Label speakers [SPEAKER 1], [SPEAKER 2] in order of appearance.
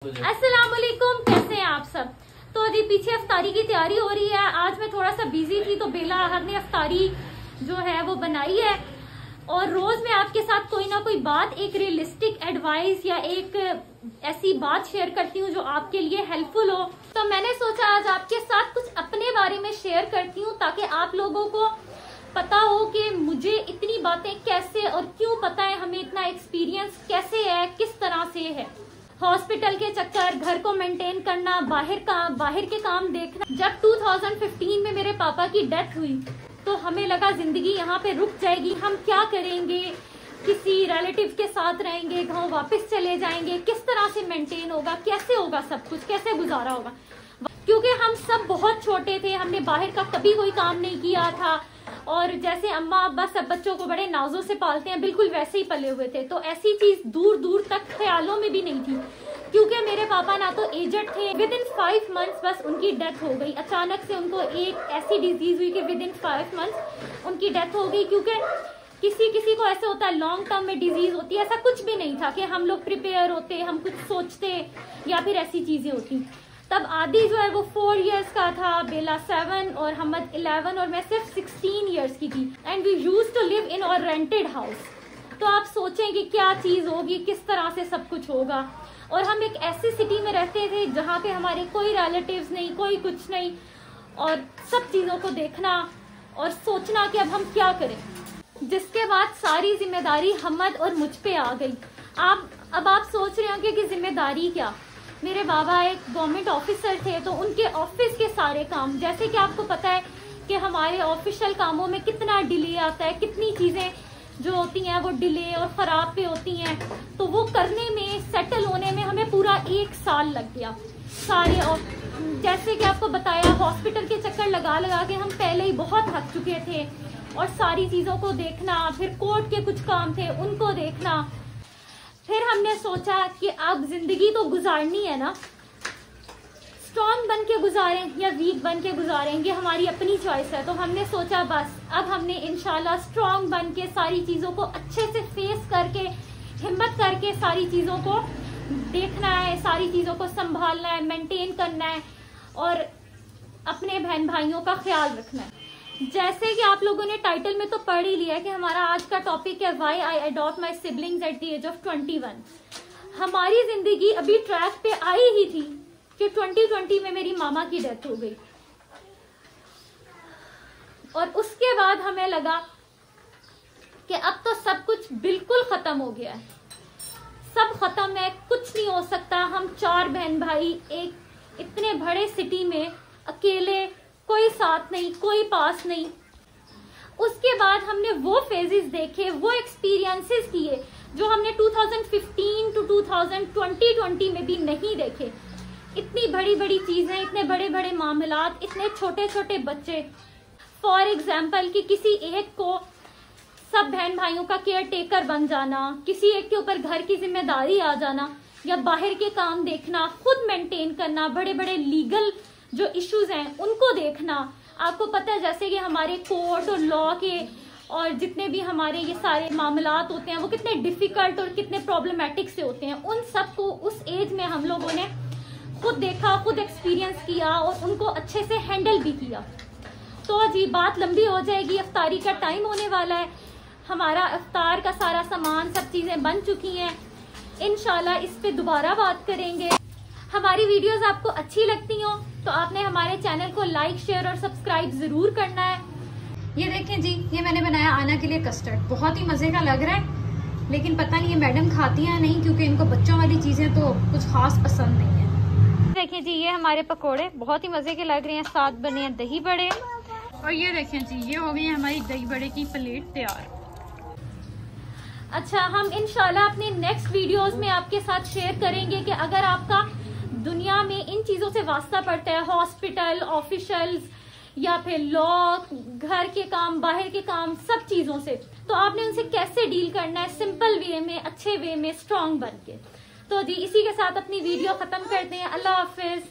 [SPEAKER 1] अस्सलाम वालेकुम, कैसे हैं आप सब। तो जी पीछे अफ्तारी की तैयारी हो रही है। आज मैं थोड़ा सा बिजी थी तो बेला अहद ने अफ्तारी जो है वो बनाई है। और रोज मैं आपके साथ कोई ना कोई बात, एक रियलिस्टिक एडवाइस या एक ऐसी बात शेयर करती हूँ जो आपके लिए हेल्पफुल हो। तो मैंने सोचा आज आपके साथ कुछ अपने बारे में शेयर करती हूँ ताकि आप लोगों को पता हो कि मुझे इतनी बातें कैसे और क्यों पता है, हमें इतना एक्सपीरियंस कैसे है, किस तरह से है। हॉस्पिटल के चक्कर, घर को मेंटेन करना, बाहर के काम देखना। जब 2015 में मेरे पापा की डेथ हुई तो हमें लगा जिंदगी यहाँ पे रुक जाएगी, हम क्या करेंगे, किसी रिलेटिव के साथ रहेंगे, गाँव वापस चले जाएंगे, किस तरह से मेंटेन होगा, कैसे होगा सब कुछ, कैसे गुजारा होगा। क्योंकि हम सब बहुत छोटे थे, हमने बाहर का कभी कोई काम नहीं किया था और जैसे अम्मा अब्बा सब बच्चों को बड़े नाजों से पालते हैं, बिल्कुल वैसे ही पले हुए थे। तो ऐसी चीज दूर दूर तक ख्यालों में भी नहीं थी। क्योंकि मेरे पापा ना तो एजेड थे, विद इन 5 मंथ्स बस उनकी डेथ हो गई। अचानक से उनको एक ऐसी डिजीज हुई कि विद इन 5 मंथ्स उनकी डेथ हो गई। क्योंकि किसी को ऐसे होता है, लॉन्ग टर्म में डिजीज होती है, ऐसा कुछ भी नहीं था कि हम लोग प्रिपेयर होते, हम कुछ सोचते या फिर ऐसी चीजें होती। तब आदि जो है वो 4 इयर्स का था, बेला 7 और हमद 11 और मैं सिर्फ 16 इयर्स की थी। And we used to live in our rented house. तो आप सोचें कि क्या चीज होगी, किस तरह से सब कुछ होगा। और हम एक ऐसी सिटी में रहते थे जहाँ पे हमारे कोई रिलेटिव्स नहीं, कोई कुछ नहीं, और सब चीजों को देखना और सोचना कि अब हम क्या करें। जिसके बाद सारी जिम्मेदारी हमद और मुझ पे आ गई। अब आप सोच रहे होंगे कि जिम्मेदारी क्या। मेरे बाबा एक गवर्नमेंट ऑफिसर थे तो उनके ऑफिस के सारे काम, जैसे कि आपको पता है कि हमारे ऑफिशियल कामों में कितना डिले आता है, कितनी चीजें जो होती हैं वो डिले और खराब पे होती हैं। तो वो करने में, सेटल होने में हमें पूरा 1 साल लग गया सारे। और जैसे कि आपको बताया, हॉस्पिटल के चक्कर लगा लगा के हम पहले ही बहुत थक चुके थे और सारी चीजों को देखना, फिर कोर्ट के कुछ काम थे उनको देखना। फिर हमने सोचा कि अब जिंदगी तो गुजारनी है ना, स्ट्रॉन्ग बन के गुजारें या वीक बन के गुजारें, ये हमारी अपनी चॉइस है। तो हमने सोचा बस अब हमने इंशाल्लाह स्ट्रॉन्ग बन के सारी चीजों को अच्छे से फेस करके, हिम्मत करके सारी चीजों को देखना है, सारी चीजों को संभालना है, मेंटेन करना है और अपने बहन भाइयों का ख्याल रखना है। जैसे कि आप लोगों ने टाइटल में तो पढ़ ही लिया कि हमारा आज का टॉपिक है why I adopt my siblings at the age of 21। हमारी जिंदगी अभी ट्रैक पे आई ही थी कि 2020 में मेरी मामा की डेथ हो गई। और उसके बाद हमें लगा कि अब तो सब कुछ बिल्कुल खत्म हो गया है, सब खत्म है, कुछ नहीं हो सकता। हम 4 बहन भाई एक इतने बड़े सिटी में अकेले, कोई साथ नहीं, कोई पास नहीं। उसके बाद हमने वो फेजेस देखे, वो एक्सपीरियंसेस किए जो हमने 2015 टू 2020 में भी नहीं देखे। इतनी बड़ी बड़ी चीजें, इतने बड़े बड़े मामलात, इतने छोटे छोटे बच्चे। फॉर एग्जाम्पल कि किसी एक को सब बहन भाइयों का केयर टेकर बन जाना, किसी एक के ऊपर घर की जिम्मेदारी आ जाना या बाहर के काम देखना, खुद मेंटेन करना, बड़े बड़े लीगल जो इश्यूज हैं उनको देखना। आपको पता है जैसे कि हमारे कोर्ट और लॉ के और जितने भी हमारे ये सारे मामलात होते हैं वो कितने डिफिकल्ट और कितने प्रॉब्लमेटिक से होते हैं। उन सब को उस एज में हम लोगों ने खुद देखा, खुद एक्सपीरियंस किया और उनको अच्छे से हैंडल भी किया। तो जी बात लंबी हो जाएगी, अफ्तारी का टाइम होने वाला है। हमारा अफ्तार का सारा सामान, सब चीजें बन चुकी हैं। इंशाल्लाह इस पे दोबारा बात करेंगे। हमारी वीडियोस आपको अच्छी लगती हो तो आपने हमारे चैनल को लाइक, शेयर और सब्सक्राइब जरूर करना है।
[SPEAKER 2] ये देखें जी, ये मैंने बनाया आना के लिए कस्टर्ड, बहुत ही मजे का लग रहा है। लेकिन पता नहीं ये मैडम खाती हैं नहीं, क्योंकि इनको बच्चों वाली चीजें तो कुछ खास पसंद नहीं है।
[SPEAKER 1] देखें जी, ये हमारे पकोड़े बहुत ही मजे के लग रहे हैं, साथ बने हैं दही बड़े।
[SPEAKER 2] और ये देखें जी, ये हो गई है हमारी दही बड़े की प्लेट तैयार।
[SPEAKER 1] अच्छा, हम इंशाल्लाह अपने नेक्स्ट वीडियोस में आपके साथ शेयर करेंगे कि अगर आपका दुनिया में इन चीजों से वास्ता पड़ता है, हॉस्पिटल, ऑफिशियल्स या फिर लॉ, घर के काम, बाहर के काम, सब चीजों से, तो आपने उनसे कैसे डील करना है, सिंपल वे में, अच्छे वे में, स्ट्रॉन्ग बन के। तो जी इसी के साथ अपनी वीडियो खत्म करते हैं। अल्लाह हाफिज।